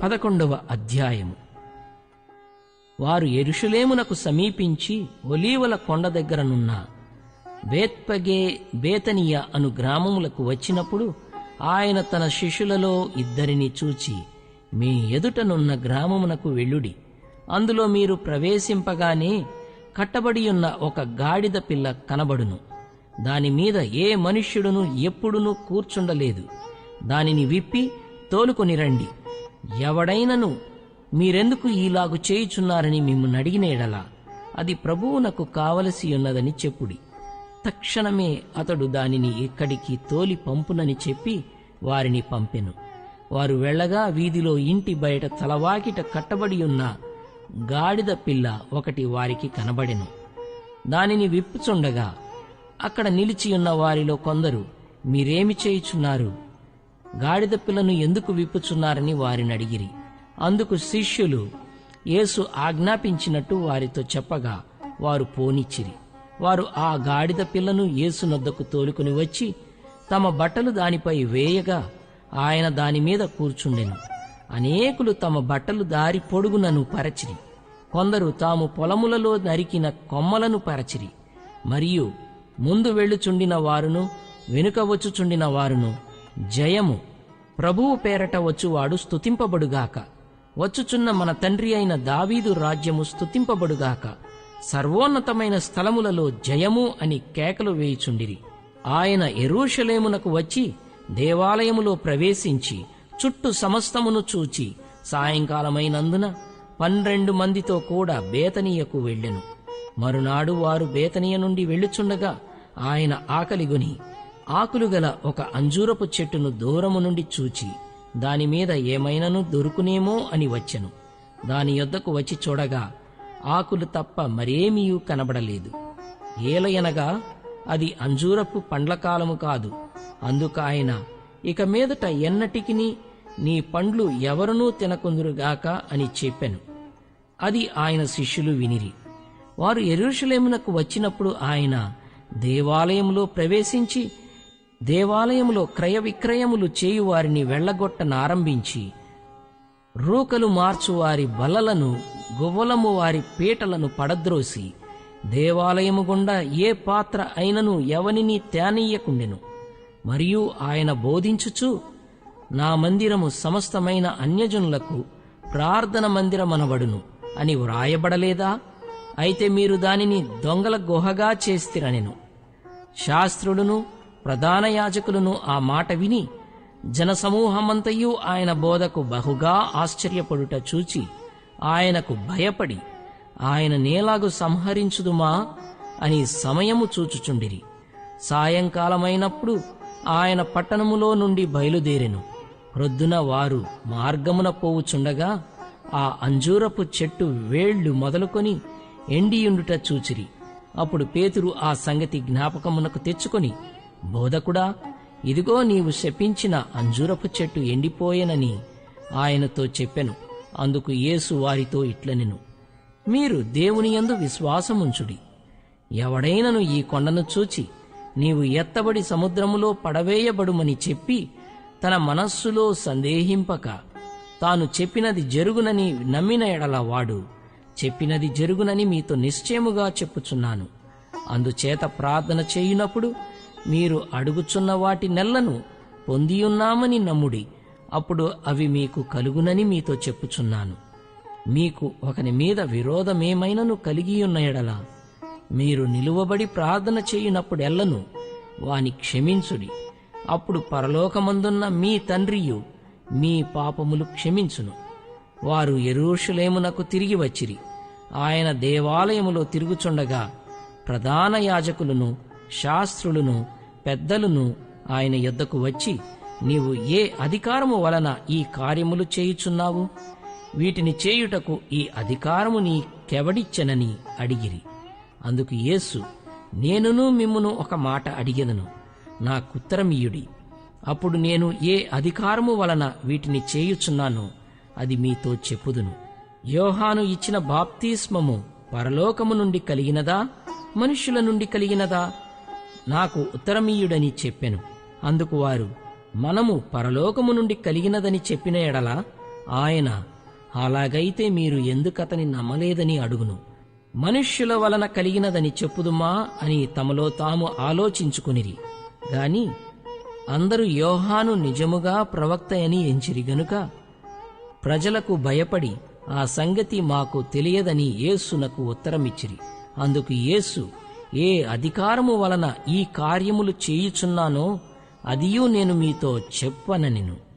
11వ అధ్యాయము. వారు యెరూషలేమునకు సమీపించి ఒలీవల కొండ దగ్గరనున్న బేత్పగే బేతనియ అను గ్రామములకు వచ్చినప్పుడు ఆయన తన శిష్యులలో 2 చూచి, మీ ఎదుటనున్న గ్రామమునకు వెళ్ళుడి. అందులో మీరు ప్రవేశింపగానే కట్టబడియున్న ఒక గాడిద పిల్ల కనబడును. దానిమీద ఏ మనుష్యుడును ఎప్పుడునూ కూర్చుండలేదు. దానిని విప్పి తోలుకొని రండి. ఎవడైనను మీరెందుకు ఈలాగు చేయుచున్నారని మిమ్మల్ని అడిగిన ఎడల అది ప్రభువునకు కావలసి ఉన్నదని చెప్పుడి. తక్షణమే అతడు దానిని ఇక్కడికి తోలి పంపునని చెప్పి వారిని పంపెను. వారు వెళ్ళగా వీధిలో ఇంటి బయట తలవాకిట కట్టబడి ఉన్న గాడిద పిల్ల ఒకటి వారికి కనబడెను. దానిని విప్పుచుండగా అక్కడ నిలిచియున్న వారిలో కొందరు, మీరేమి చేయుచున్నారు? గాడిద పిల్లను ఎందుకు విప్పుచున్నారని వారిని అడిగిరి. అందుకు శిష్యులు యేసు ఆజ్ఞాపించినట్టు వారితో చెప్పగా వారు పోనిచ్చిరి. వారు ఆ గాడిద పిల్లను యేసు నొద్దకు తోలుకుని వచ్చి తమ బట్టలు దానిపై వేయగా ఆయన దానిమీద కూర్చుండెను. అనేకులు తమ బట్టలు దారి పొడుగునను పరచిరి. కొందరు తాము పొలములలో నరికిన కొమ్మలను పరచిరి. మరియు ముందు వెళ్ళుచుండిన వారును వెనుక వచ్చుచుండిన వారును, జయము, ప్రభువు పేరట వచ్చువాడు స్తుతింపబడుగాక, వచ్చుచున్న మన తండ్రి అయిన దావీదు రాజ్యము స్తుతింపబడుగాక, సర్వోన్నతమైన స్థలములలో జయము అని కేకలు వేయుచుండిరి. ఆయన యెరూషలేమునకు వచ్చి దేవాలయములో ప్రవేశించి చుట్టూ సమస్తమును చూచి సాయంకాలమైనందున 12 మందితో కూడా బేతనీయకు వెళ్ళెను. మరునాడు వారు బేతనీయ నుండి వెళ్ళుచుండగా ఆయన ఆకలిగొని ఆకులుగల ఒక అంజూరపు చెట్టును దూరము నుండి చూచి దానిమీద ఏమైనను దొరుకునేమో అని వచ్చెను. దాని యొద్దకు వచ్చి చూడగా ఆకులు తప్ప మరేమీయూ కనబడలేదు. ఏలయనగా అది అంజూరపు పండ్లకాలము కాదు. అందుకాయన, ఇక మీదట ఎన్నటికిని నీ పండ్లు ఎవరునూ తినకుందురుగాక అని చెప్పెను. అది ఆయన శిష్యులు వినిరి. వారు యెరూషలేమునకు వచ్చినప్పుడు ఆయన దేవాలయములో ప్రవేశించి దేవాలయములో క్రయ విక్రయములు చేయువారిని వెళ్లగొట్టనారంభించి రూకలు మార్చువారి బల్లలను గువ్వలము వారి పీటలను పడద్రోసి దేవాలయము గుండా ఏ పాత్ర అయినను ఎవనిని తేనీయకుండెను. మరియు ఆయన బోధించుచు, నా మందిరము సమస్తమైన అన్యజనులకు ప్రార్థన మందిరమనబడును అని వ్రాయబడలేదా? అయితే మీరు దానిని దొంగల గుహగా చేస్తిరనెను. శాస్త్రులను ప్రధాన యాజకులను ఆ మాట విని జనసమూహమంతయు ఆయన బోధకు బహుగా ఆశ్చర్యపడుట చూచి ఆయనకు భయపడి, ఆయన నేలాగు సంహరించుదుమా అని సమయము చూచుచుండిరి. సాయంకాలమైనప్పుడు ఆయన పట్టణములో నుండి బయలుదేరెను. ప్రొద్దున వారు మార్గమున పోవుచుండగా ఆ అంజూరపు చెట్టు వేళ్లు మొదలుకొని ఎండియుండుట చూచిరి. అప్పుడు పేతురు ఆ సంగతి జ్ఞాపకమునకు తెచ్చుకొని, బోధకుడా, ఇదిగో నీవు శపించిన అంజూరపు చెట్టు ఎండిపోయెనని ఆయనతో చెప్పెను. అందుకు యేసు వారితో ఇట్లనెను, మీరు దేవుని యందు విశ్వాసముంచుడి. ఎవడైనను ఈ కొండను చూచి, నీవు ఎత్తబడి సముద్రములో పడవేయబడుమని చెప్పి తన మనస్సులో సందేహింపక తాను చెప్పినది జరుగునని నమ్మిన ఎడల వాడు చెప్పినది జరుగునని మీతో నిశ్చయముగా చెప్పుచున్నాను. అందుచేత ప్రార్థన చేయునప్పుడు మీరు అడుగుచున్న వాటి నెల్లను పొందియున్నామని నమ్ముడి. అప్పుడు అవి మీకు కలుగునని మీతో చెప్పుచున్నాను. మీకు ఒకని మీద విరోధమేమైనను కలిగియున్న ఎడల మీరు నిలువబడి ప్రార్థన చేయునప్పుడెల్లను వాని క్షమించుడి. అప్పుడు పరలోకమందున్న మీ తండ్రియు మీ పాపములు క్షమించును. వారు యెరూషలేమునకు తిరిగి వచ్చిరి. ఆయన దేవాలయములో తిరుగుచుండగా ప్రధాన యాజకులను శాస్త్రులను పెద్దలను ఆయన యొద్దకు వచ్చి, నీవు ఏ అధికారము వలన ఈ కార్యములు చేయుచున్నావు? వీటిని చేయుటకు ఈ అధికారము నీకెవడిచ్చెనని అడిగిరి. అందుకు యేసు, నేనును మిమ్మును ఒక మాట అడిగెదను, నాకుత్తరమియ్యుడి. అప్పుడు నేను ఏ అధికారము వలన వీటిని చేయుచున్నానో అది మీతో చెప్పుదును. యోహాను ఇచ్చిన బాప్తిస్మము పరలోకము నుండి కలిగినదా, మనుష్యుల నుండి కలిగినదా? నాకు ఉత్తరమీయుడని చెప్పెను. అందుకు వారు, మనము పరలోకము నుండి కలిగినదని చెప్పిన ఎడల ఆయన, అలాగైతే మీరు ఎందుకతని నమ్మలేదని అడుగును. మనుష్యుల వలన కలిగినదని చెప్పుదుమా అని తమలో తాము ఆలోచించుకునిరి. గాని అందరూ యోహాను నిజముగా ప్రవక్త అని ఎంచిరి గనుక ప్రజలకు భయపడి ఆ సంగతి మాకు తెలియదని యేసునకు ఉత్తరమిచ్చిరి. అందుకు యేసు, ఏ అధికారము వలన ఈ కార్యములు చేయుచున్నానో అదియూ నేను మీతో చెప్పనెను.